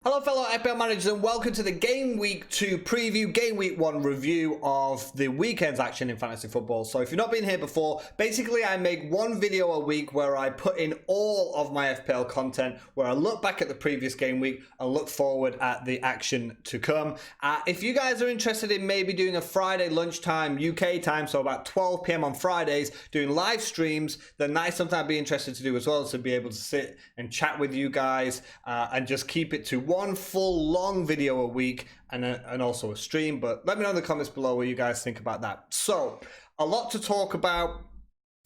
Hello fellow FPL managers and welcome to the Game Week 2 preview, Game Week 1 review of the weekend's action in fantasy football. So if you've not been here before, basically I make one video a week where I put in all of my FPL content, where I look back at the previous game week and look forward at the action to come. If you guys are interested in maybe doing a Friday lunchtime UK time, so about 12 PM on Fridays, doing live streams, then that is something I'd be interested to do as well, to be able to sit and chat with you guys and just keep it to one full long video a week and also a stream. But let me know in the comments below what you guys think about that. So a lot to talk about.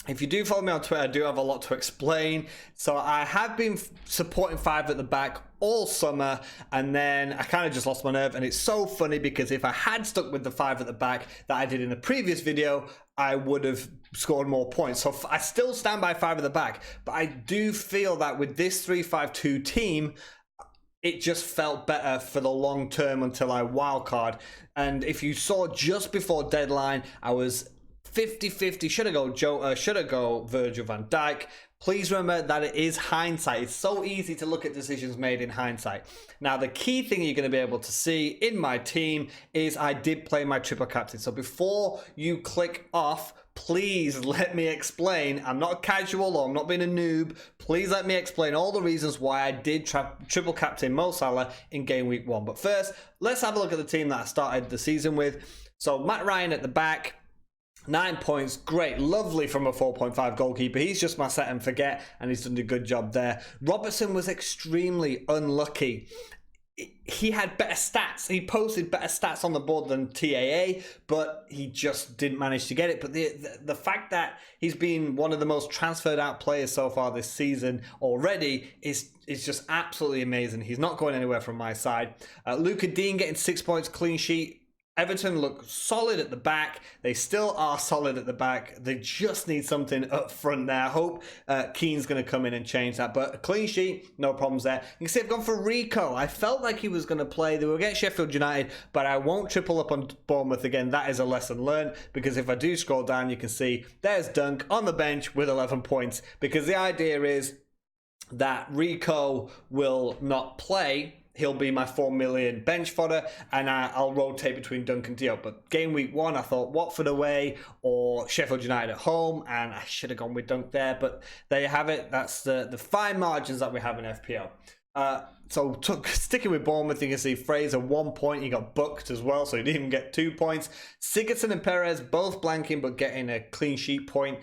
If you do follow me on Twitter, I do have a lot to explain. So I have been supporting 5 at the back all summer, and then I kind of just lost my nerve. And it's so funny because if I had stuck with the 5 at the back that I did in the previous video, I would have scored more points. So I still stand by 5 at the back, but I do feel that with this 3-5-2 team, it just felt better for the long term until I wildcard. And if you saw just before deadline, I was 50-50. Should I go Jota? Should I go Virgil van Dijk? Please remember that it is hindsight. It's so easy to look at decisions made in hindsight. Now, the key thing you're going to be able to see in my team is I did play my triple captain. So before you click off, please let me explain. I'm not casual or I'm not being a noob. Please let me explain all the reasons why I did triple captain Mo Salah in game week 1. But first, let's have a look at the team that I started the season with. So Matt Ryan at the back. 9 points, great, lovely from a 4.5 goalkeeper. He's just my set and forget, and he's done a good job there. Robertson was extremely unlucky. He had better stats. He posted better stats on the board than TAA, but he just didn't manage to get it. But the fact that he's been one of the most transferred out players so far this season already is just absolutely amazing. He's not going anywhere from my side. Luca Dean getting 6 points, clean sheet. Everton look solid at the back. They still are solid at the back. They just need something up front there. I hope Keane's going to come in and change that. But a clean sheet, no problems there. You can see I've gone for Rico. I felt like he was going to play. They will get Sheffield United, but I won't triple up on Bournemouth again. That is a lesson learned, because if I do scroll down, you can see there's Dunk on the bench with 11 points. Because the idea is that Rico will not play. He'll be my 4 million bench fodder, and I'll rotate between Dunk and Diop. But game week 1, I thought Watford away or Sheffield United at home, and I should have gone with Dunk there. But there you have it. That's the fine margins that we have in FPL. So sticking with Bournemouth, you can see Fraser 1 point. He got booked as well, so he didn't even get 2 points. Sigurdsson and Perez both blanking, but getting a clean sheet point.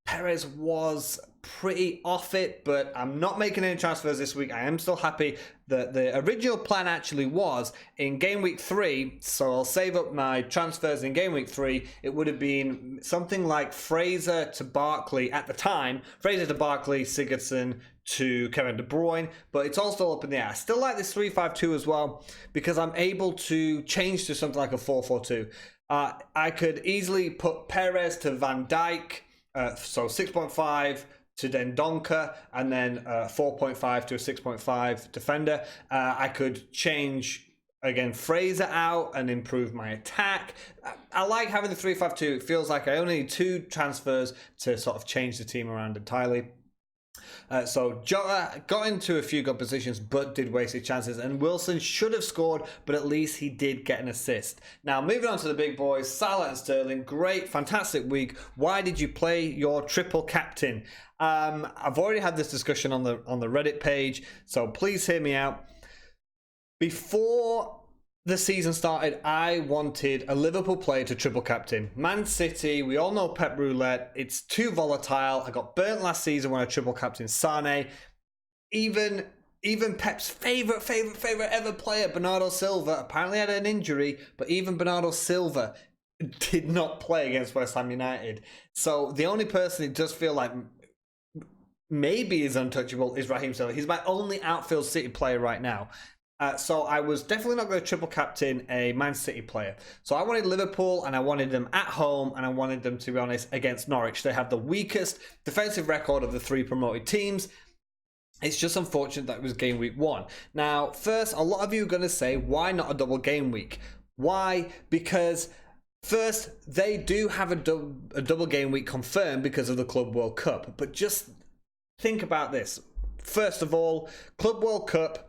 Perez was pretty off it, but I'm not making any transfers this week. I am still happy that the original plan actually was in game week 3, so I'll save up my transfers in game week 3. It would have been something like Fraser to Barkley at the time, Fraser to Barkley, Sigurdsson to Kevin De Bruyne, but it's all still up in the air. I still like this 3-5-2 as well, because I'm able to change to something like a 4-4-2. I could easily put Perez to Van Dijk, so 6.5 to Dendonka, and then 4.5 to a 6.5 defender. I could change, again, Fraser out and improve my attack. I like having the 3-5-2. It feels like I only need 2 transfers to sort of change the team around entirely. So Jota got into a few good positions but did waste his chances, and Wilson should have scored, but at least he did get an assist. Now moving on to the big boys, Salah and Sterling. Great, fantastic week. Why did you play your triple captain? I've already had this discussion on the Reddit page, so please hear me out. Before the season started, I wanted a Liverpool player to triple captain. Man City, we all know Pep Roulette. It's too volatile. I got burnt last season when I triple captained Sane. Even Pep's favorite ever player, Bernardo Silva, apparently had an injury, but even Bernardo Silva did not play against West Ham United. So the only person it does feel like maybe is untouchable is Raheem Sterling. He's my only outfield City player right now. So I was definitely not going to triple captain a Man City player. So I wanted Liverpool, and I wanted them at home, and I wanted them, to be honest, against Norwich. They have the weakest defensive record of the 3 promoted teams. It's just unfortunate that it was game week 1. Now, first, a lot of you are going to say, why not a double game week? Why? Because first, they do have a double game week confirmed because of the Club World Cup. But just think about this. First of all, Club World Cup,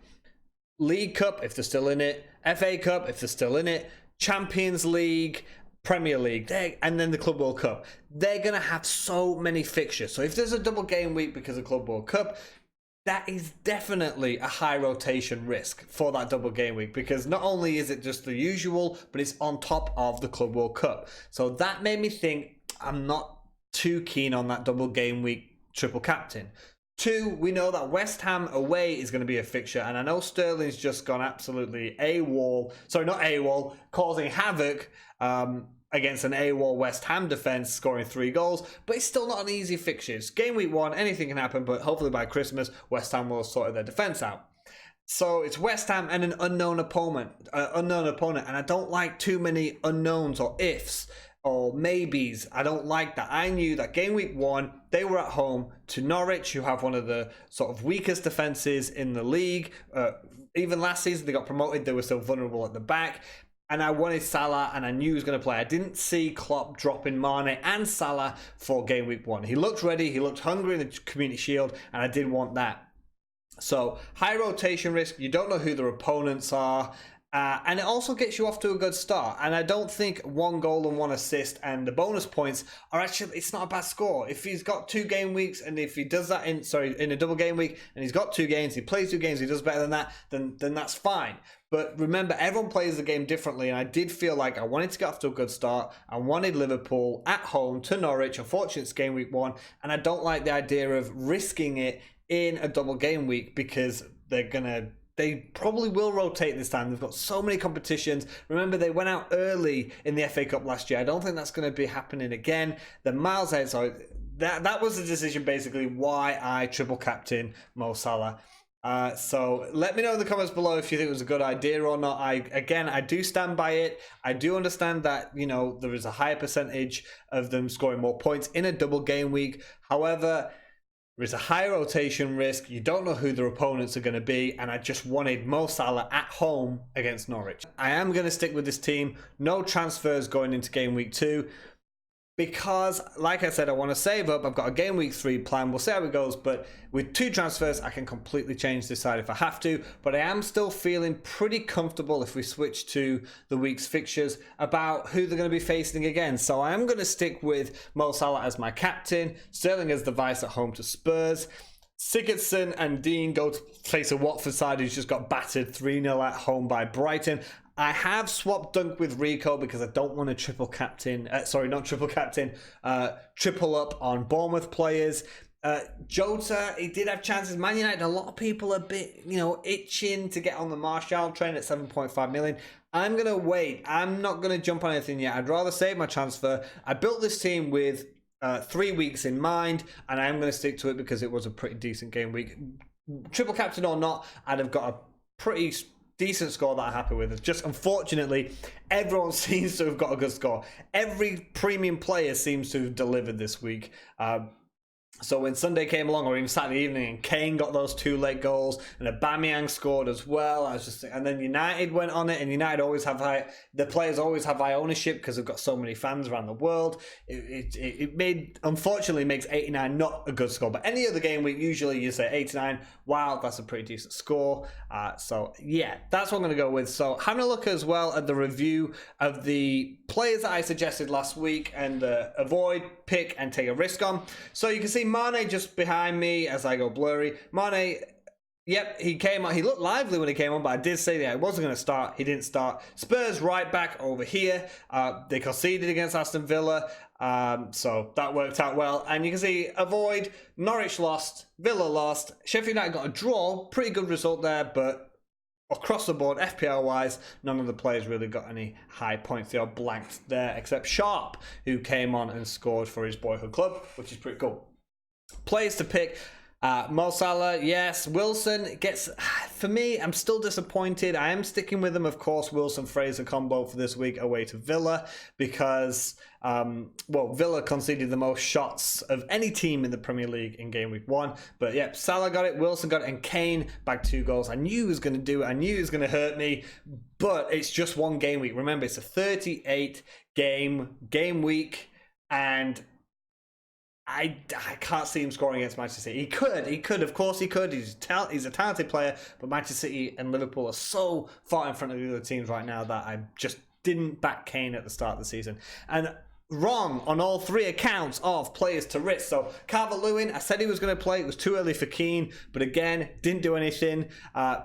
League Cup, if they're still in it, FA Cup, if they're still in it, Champions League, Premier League, and then the Club World Cup. They're going to have so many fixtures. So if there's a double game week because of Club World Cup, that is definitely a high rotation risk for that double game week, because not only is it just the usual, but it's on top of the Club World Cup. So that made me think I'm not too keen on that double game week triple captain. 2, we know that West Ham away is going to be a fixture, and I know Sterling's just gone absolutely AWOL, sorry, not AWOL, causing havoc against an AWOL West Ham defence, scoring 3 goals, but it's still not an easy fixture. It's game week 1, anything can happen, but hopefully by Christmas, West Ham will have sorted their defence out. So it's West Ham and an unknown opponent, and I don't like too many unknowns or ifs or maybes. I don't like that. I knew that game week 1, they were at home to Norwich, who have one of the sort of weakest defences in the league. Even last season, they got promoted, they were still vulnerable at the back. And I wanted Salah, and I knew he was going to play. I didn't see Klopp dropping Mane and Salah for game week 1. He looked ready, he looked hungry in the Community Shield, and I did want that. So, high rotation risk, you don't know who their opponents are. And it also gets you off to a good start. And I don't think 1 goal and 1 assist and the bonus points are actually, it's not a bad score. If he's got 2 game weeks, and if he does that in a double game week, and he's got 2 games, he plays 2 games, he does better than that, then that's fine. But remember, everyone plays the game differently, and I did feel like I wanted to get off to a good start. I wanted Liverpool at home to Norwich. Unfortunately, it's game week 1, and I don't like the idea of risking it in a double game week, because they probably will rotate this time. They've got so many competitions. Remember, they went out early in the FA Cup last year. I don't think that's going to be happening again. They're miles ahead. So that was the decision, basically, why I triple captain Mo Salah. So let me know in the comments below if you think it was a good idea or not. I do stand by it. I do understand that, there is a higher percentage of them scoring more points in a double game week. However, there is a high rotation risk. You don't know who their opponents are going to be, and I just wanted Mo Salah at home against Norwich. I am going to stick with this team. No transfers going into game week 2, because, like I said, I want to save up. I've got a game week 3 plan. We'll see how it goes, but with 2 transfers, I can completely change this side if I have to, but I am still feeling pretty comfortable if we switch to the week's fixtures about who they're going to be facing again. So I am going to stick with Mo Salah as my captain, Sterling as the vice at home to Spurs. Sigurdsson and Dean go to face a Watford side who's just got battered 3-0 at home by Brighton. I have swapped Dunk with Rico because I don't want to triple up on Bournemouth players. Jota, he did have chances. Man United, a lot of people are a bit, itching to get on the Martial train at 7.5 million. I'm going to wait. I'm not going to jump on anything yet. I'd rather save my transfer. I built this team with 3 weeks in mind, and I am going to stick to it because it was a pretty decent game week. Triple captain or not, I'd have got a pretty decent score that I'm happy with. Just unfortunately, everyone seems to have got a good score. Every premium player seems to have delivered this week. So when Sunday came along, or even Saturday evening, and Kane got those 2 late goals, and Aubameyang scored as well, and then United went on it, and United always have the players always have high ownership because they've got so many fans around the world. Unfortunately makes 89 not a good score, but any other game week, usually you say 89, wow, that's a pretty decent score. So yeah, that's what I'm going to go with. So having a look as well at the review of the players that I suggested last week, and avoid, pick, and take a risk on. So you can see Mane just behind me as I go blurry. Mane, yep, he came on. He looked lively when he came on, but I did say that he wasn't going to start. He didn't start. Spurs right back over here. They conceded against Aston Villa, so that worked out well. And you can see avoid, Norwich lost, Villa lost, Sheffield United got a draw. Pretty good result there, but across the board, FPL-wise, none of the players really got any high points. They all blanked there, except Sharp, who came on and scored for his boyhood club, which is pretty cool. Players to pick. Mo Salah, yes. Wilson gets, for me, I'm still disappointed. I am sticking with him, of course, Wilson-Fraser combo for this week away to Villa, because, Villa conceded the most shots of any team in the Premier League in game week 1. But yeah, Salah got it, Wilson got it, and Kane bagged 2 goals. I knew he was going to do it. I knew he was going to hurt me, but it's just 1 game week. Remember, it's a 38 game week, and I can't see him scoring against Manchester City. He could, of course he could. He's a talented player, but Manchester City and Liverpool are so far in front of the other teams right now that I just didn't back Kane at the start of the season. And wrong on all three accounts of players to risk. So Calvert-Lewin, I said he was going to play. It was too early for Keane, but again, didn't do anything.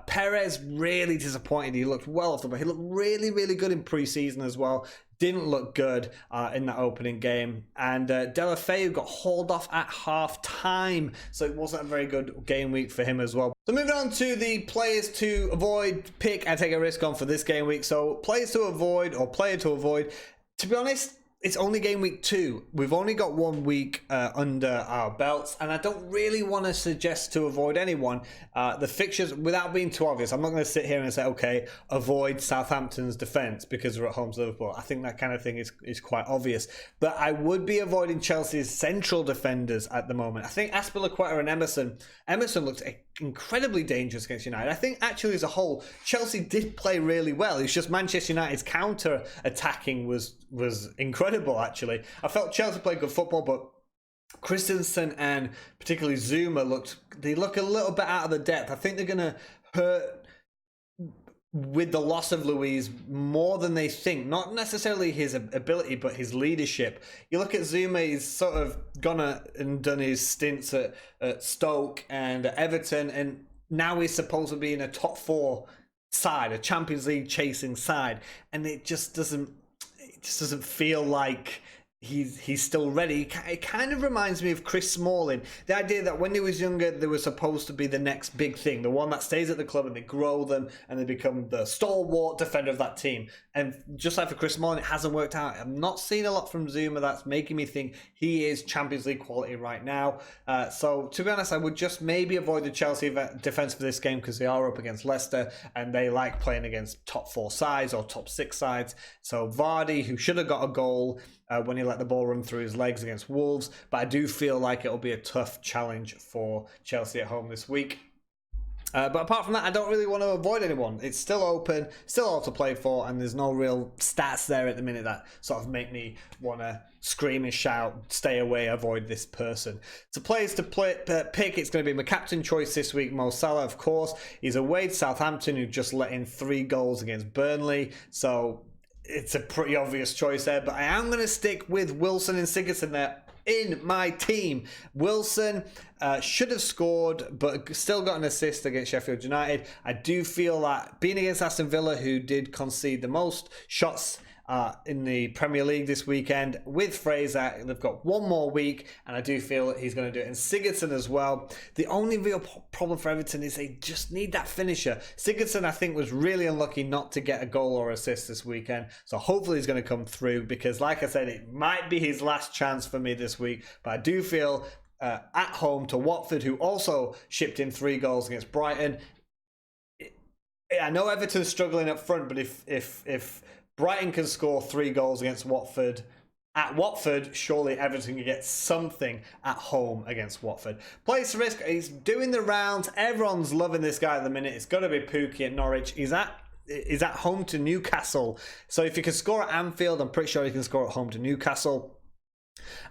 Perez, really disappointed. He looked well off the ball. He looked really, really good in pre-season as well. Didn't look good in that opening game. And Deulofeu got hauled off at half time, so it wasn't a very good game week for him as well. So moving on to the players to avoid, pick and take a risk on for this game week. So players to avoid, or player to avoid, to be honest, it's only game week 2. We've only got 1 week under our belts, and I don't really want to suggest to avoid anyone. The fixtures, without being too obvious, I'm not going to sit here and say, okay, avoid Southampton's defence because we're at home to Liverpool. I think that kind of thing is quite obvious. But I would be avoiding Chelsea's central defenders at the moment. I think Azpilicueta and Emerson looked incredibly dangerous against United. I think actually as a whole, Chelsea did play really well. It's just Manchester United's counter-attacking was incredible, actually. I felt Chelsea played good football, but Christensen and particularly Zuma look a little bit out of the depth. I think they're going to hurt with the loss of Luiz more than they think. Not necessarily his ability, but his leadership. You look at Zuma, he's sort of gone and done his stints at Stoke and at Everton, and now he's supposed to be in a top 4 side, a Champions League chasing side, and it just doesn't feel like he's still ready. It kind of reminds me of Chris Smalling. The idea that when he was younger, they were supposed to be the next big thing, the one that stays at the club and they grow them and they become the stalwart defender of that team. And just like for Chris Smalling, it hasn't worked out. I'm not seeing a lot from Zuma that's making me think he is Champions League quality right now. So to be honest, I would just maybe avoid the Chelsea defence for this game because they are up against Leicester and they like playing against top 4 sides or top 6 sides. So Vardy, who should have got a goal when he let the ball run through his legs against Wolves, but I do feel like it'll be a tough challenge for Chelsea at home this week. But apart from that, I don't really want to avoid anyone. It's still open, still all to play for, and there's no real stats there at the minute that sort of make me want to scream and shout, stay away, avoid this person. So players to pick, it's going to be my captain choice this week, Mo Salah, of course. He's away to Southampton, who just let in 3 goals against Burnley, so it's a pretty obvious choice there, but I am going to stick with Wilson and Sigurdsson there in my team. Wilson should have scored, but still got an assist against Sheffield United. I do feel that being against Aston Villa, who did concede the most shots in the Premier League this weekend, with Fraser, they've got 1 more week, and I do feel that he's going to do it. And Sigurdsson as well. The only real problem for Everton is they just need that finisher. Sigurdsson, I think, was really unlucky not to get a goal or assist this weekend, so hopefully he's going to come through, because like I said, it might be his last chance for me this week. But I do feel at home to Watford, who also shipped in 3 goals against Brighton. I know Everton's struggling up front, but if Brighton can score 3 goals against Watford at Watford, surely Everton can get something at home against Watford. Place to risk, he's doing the rounds. Everyone's loving this guy at the minute. It's got to be Pukki at Norwich. He's at home to Newcastle. So if he can score at Anfield, I'm pretty sure he can score at home to Newcastle.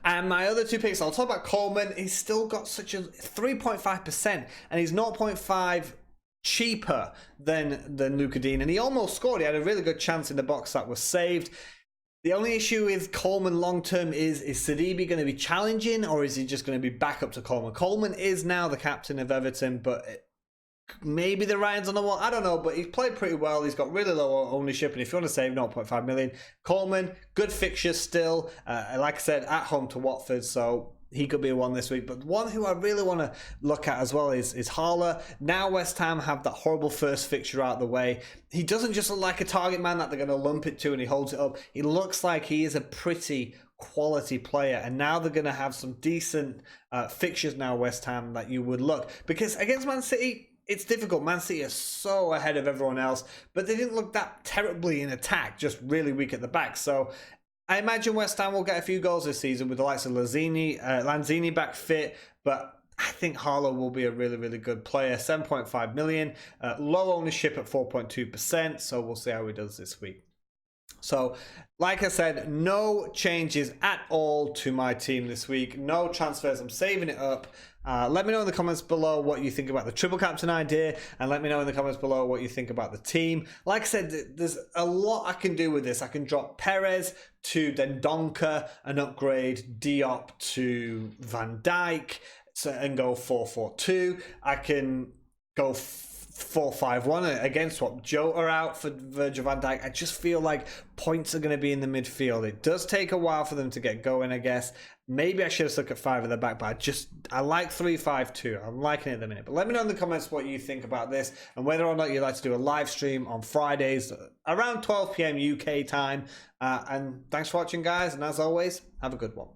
And my other 2 picks, I'll talk about Coleman. He's still got such a 3.5%, and he's 0.5 cheaper than Luka Dean, and he almost scored. He had a really good chance in the box that was saved. The only issue with Coleman long term is Sidibe going to be challenging, or is he just going to be back up to Coleman? Coleman is now the captain of Everton, but maybe the writing's on the wall. I don't know, but he's played pretty well. He's got really low ownership, and if you want to save 0.5 million, Coleman, good fixture still. Like I said, at home to Watford, so he could be one this week. But one who I really want to look at as well is Haller. Now West Ham have that horrible first fixture out of the way. He doesn't just look like a target man that they're going to lump it to and he holds it up. He looks like he is a pretty quality player. And now they're going to have some decent fixtures now, West Ham, that you would look. Because against Man City, it's difficult. Man City are so ahead of everyone else. But they didn't look that terribly in attack, just really weak at the back. So I imagine West Ham will get a few goals this season with the likes of Lanzini back fit, but I think Haller will be a really, really good player. 7.5 million, low ownership at 4.2%, so we'll see how he does this week. So, like I said, no changes at all to my team this week. No transfers. I'm saving it up. Let me know in the comments below what you think about the triple captain idea, and let me know in the comments below what you think about the team. Like I said, there's a lot I can do with this. I can drop Perez to Dendoncker and upgrade Diop to Van Dijk and go 4-4-2. I can go 4-5-1 again, swap Jota out for Virgil van Dijk. I just feel like points are going to be in the midfield. It does take a while for them to get going, I guess. Maybe I should have stuck at 5 at the back, but I like 3-5-2. I'm liking it at the minute. But let me know in the comments what you think about this and whether or not you'd like to do a live stream on Fridays around 12 p.m. UK time. And thanks for watching, guys. And as always, have a good one.